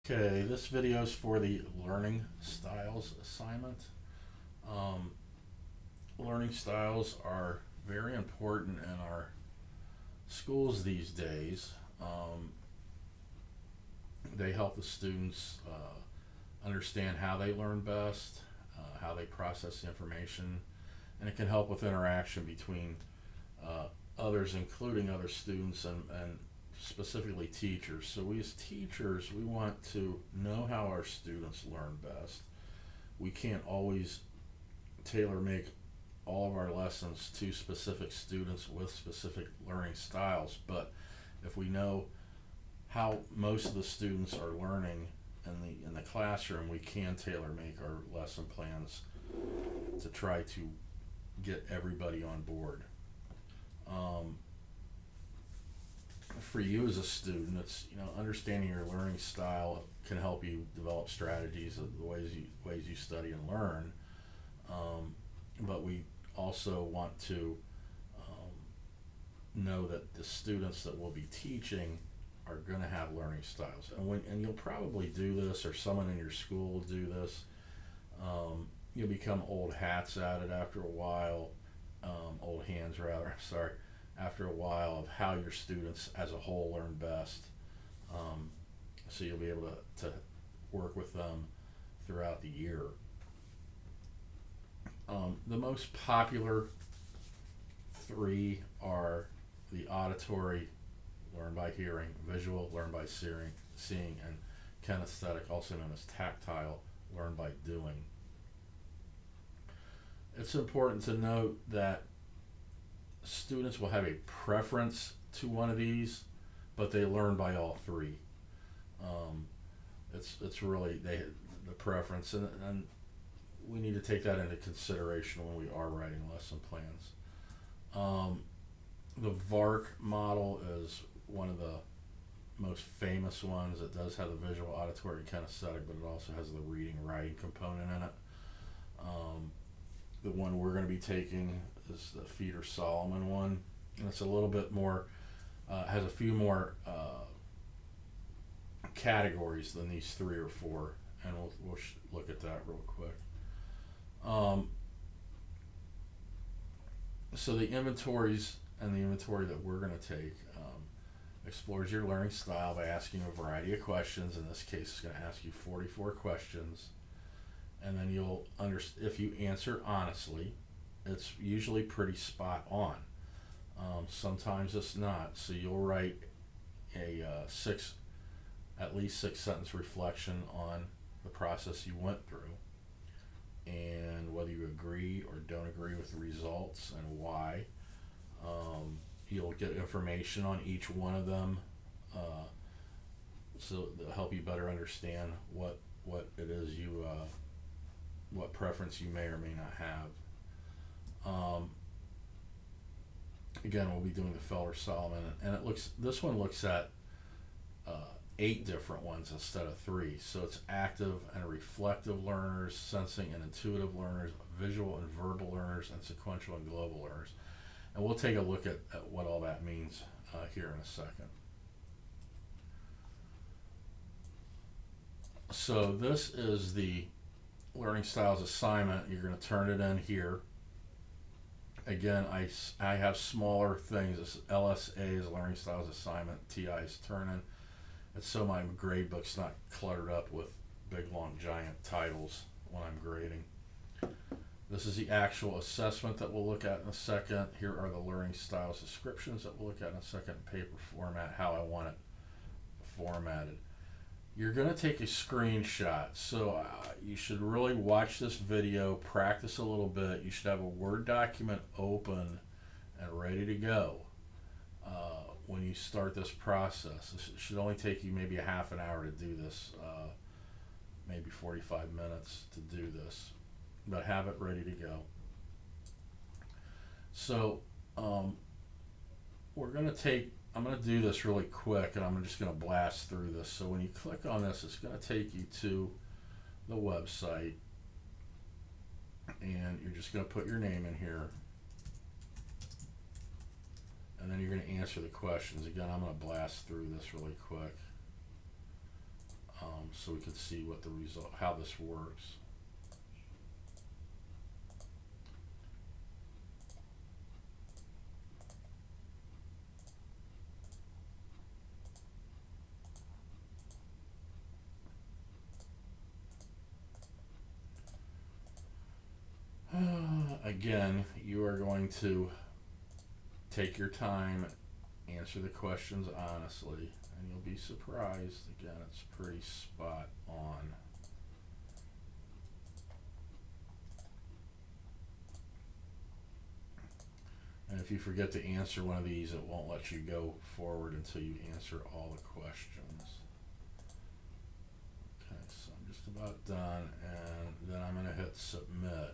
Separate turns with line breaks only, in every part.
Okay, this video is for the learning styles assignment. Um, Learning styles are very important in our schools these days. They help the students understand how they learn best, how they process the information, and it can help with interaction between others, including other students and specifically teachers. So we as teachers, we want to know how our students learn best. We can't always tailor make all of our lessons to specific students with specific learning styles, but if we know how most of the students are learning in the classroom, we can tailor make our lesson plans to try to get everybody on board. Um, for you as a student, it's understanding your learning style can help you develop strategies of the ways you study and learn. But we also want to know that the students that we'll be teaching are going to have learning styles, and you'll probably do this, or someone in your school will do this. You'll become old hats at it after a while, old hands rather. Sorry, after a while of how your students as a whole learn best. So you'll be able to work with them throughout the year. The most popular three are the auditory, learn by hearing; visual, learn by seeing; and kinesthetic, also known as tactile, learn by doing. It's important to note that students will have a preference to one of these, but they learn by all three. Um, it's really the preference, and we need to take that into consideration when we are writing lesson plans. Um, the VARC model is one of the most famous ones. It does have the visual, auditory, and kinesthetic, but it also has the reading, writing component in it. The one we're going to be taking is the Feeder-Solomon one, and it's a little bit more, has a few more categories than these three or four, and we'll look at that real quick. So the inventory that we're going to take explores your learning style by asking a variety of questions. In this case, it's going to ask you 44 questions, and then you'll if you answer honestly, it's usually pretty spot on. Sometimes it's not, so you'll write a at least 6 sentence reflection on the process you went through, and whether you agree or don't agree with the results and why. You'll get information on each one of them, so they'll help you better understand what it is what preference you may or may not have. Again, we'll be doing the Feller-Solomon, and this one looks at 8 different ones instead of 3. So it's active and reflective learners, sensing and intuitive learners, visual and verbal learners, and sequential and global learners. And we'll take a look at what all that means here in a second. So this is the learning styles assignment. You're going to turn it in here. Again, I have smaller things. This LSA is learning styles assignment. TI is turn-in. It's so my grade book's not cluttered up with big, long, giant titles when I'm grading. This is the actual assessment that we'll look at in a second. Here are the learning styles descriptions that we'll look at in a second. Paper format, how I want it formatted. You're going to take a screenshot, so you should really watch this video, practice a little bit. You should have a Word document open and ready to go when you start this process. This should only take you maybe a half an hour to do this, maybe 45 minutes to do this, but have it ready to go. So I'm going to do this really quick, and I'm just going to blast through this. So when you click on this, it's going to take you to the website, and you're just going to put your name in here, and then you're going to answer the questions. Again, I'm going to blast through this really quick. so we can see what the result, how this works. Again, you are going to take your time, answer the questions honestly, and you'll be surprised. Again, it's pretty spot on. And if you forget to answer one of these, it won't let you go forward until you answer all the questions. Okay, so I'm just about done, and then I'm going to hit submit.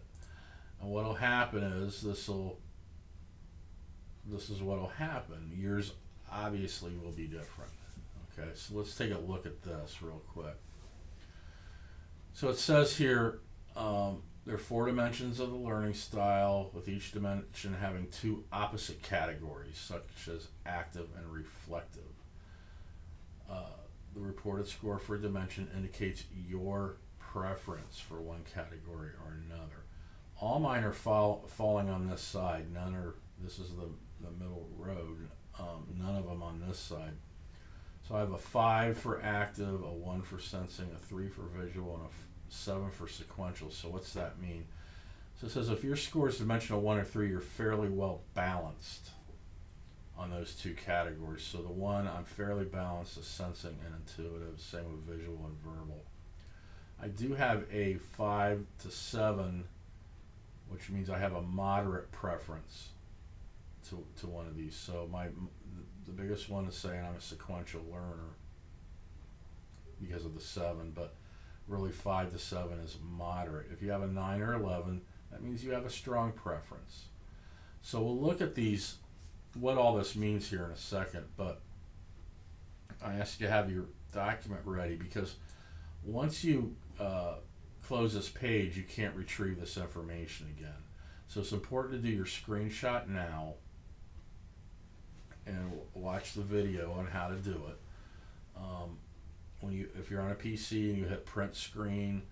And what'll happen is this is what'll happen. Yours obviously will be different. Okay, so let's take a look at this real quick. So it says here, there are 4 dimensions of the learning style, with each dimension having 2 opposite categories, such as active and reflective. The reported score for a dimension indicates your preference for one category or another. All mine are falling on this side. None are. This is the middle road. None of them on this side. So I have a 5 for active, a 1 for sensing, a 3 for visual, and a 7 for sequential. So what's that mean? So it says if your score is dimensional 1 or 3, you're fairly well balanced on those 2 categories. So the 1, I'm fairly balanced, is sensing and intuitive. Same with visual and verbal. I do have a 5 to 7, which means I have a moderate preference to one of these. So the biggest one is saying I'm a sequential learner because of the 7, but really 5 to 7 is moderate. If you have a 9 or 11, that means you have a strong preference. So we'll look at these, what all this means here in a second, but I ask you to have your document ready, because once you close this page, you can't retrieve this information again. So it's important to do your screenshot now and watch the video on how to do it. If you're on a PC and you hit print screen,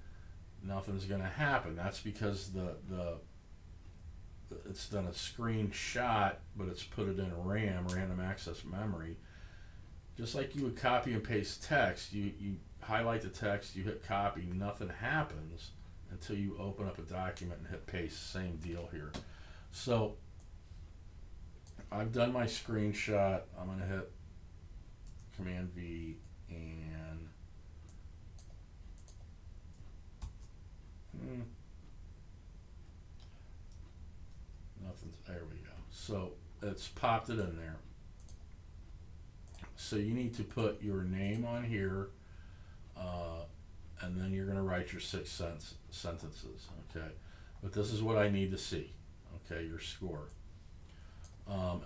nothing's going to happen. That's because it's done a screenshot, but it's put it in RAM, random access memory. Just like you would copy and paste text, you highlight the text, you hit copy, nothing happens until you open up a document and hit paste. Same deal here. So I've done my screenshot. I'm going to hit Command V and nothing's, there we go. So it's popped it in there. So you need to put your name on here, and then you're going to write your 6 sentences. Okay, but this is what I need to see. Okay, your score.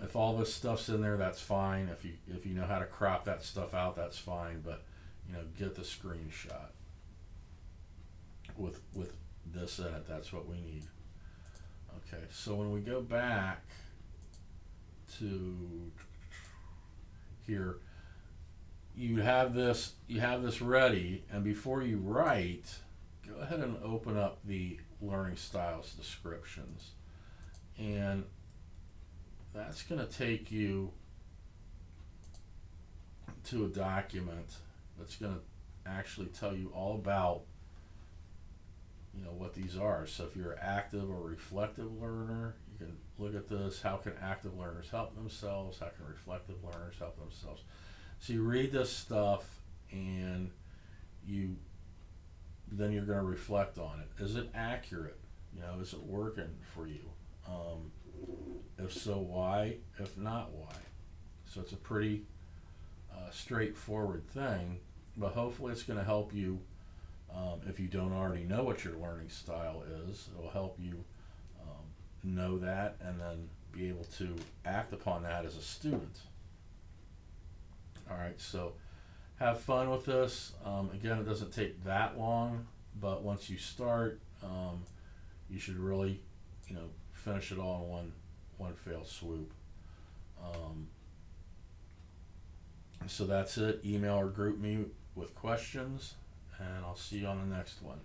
If all this stuff's in there, that's fine. If you know how to crop that stuff out, that's fine. But get the screenshot with this in it. That's what we need. Okay, so when we go back to here, you have this ready, and before you write, go ahead and open up the learning styles descriptions, and that's going to take you to a document that's going to actually tell you all about what these are. So if you're an active or reflective learner, you can look at this. How can active learners help themselves? How can reflective learners help themselves? So you read this stuff, and then you're going to reflect on it. Is it accurate? Is it working for you? If so, why? If not, why? So it's a pretty straightforward thing, but hopefully it's going to help you. If you don't already know what your learning style is, it will help you know that, and then be able to act upon that as a student. All right, so have fun with this. Again, it doesn't take that long, but once you start, you should really, finish it all in one fell swoop. So that's it. Email or group me with questions, and I'll see you on the next one.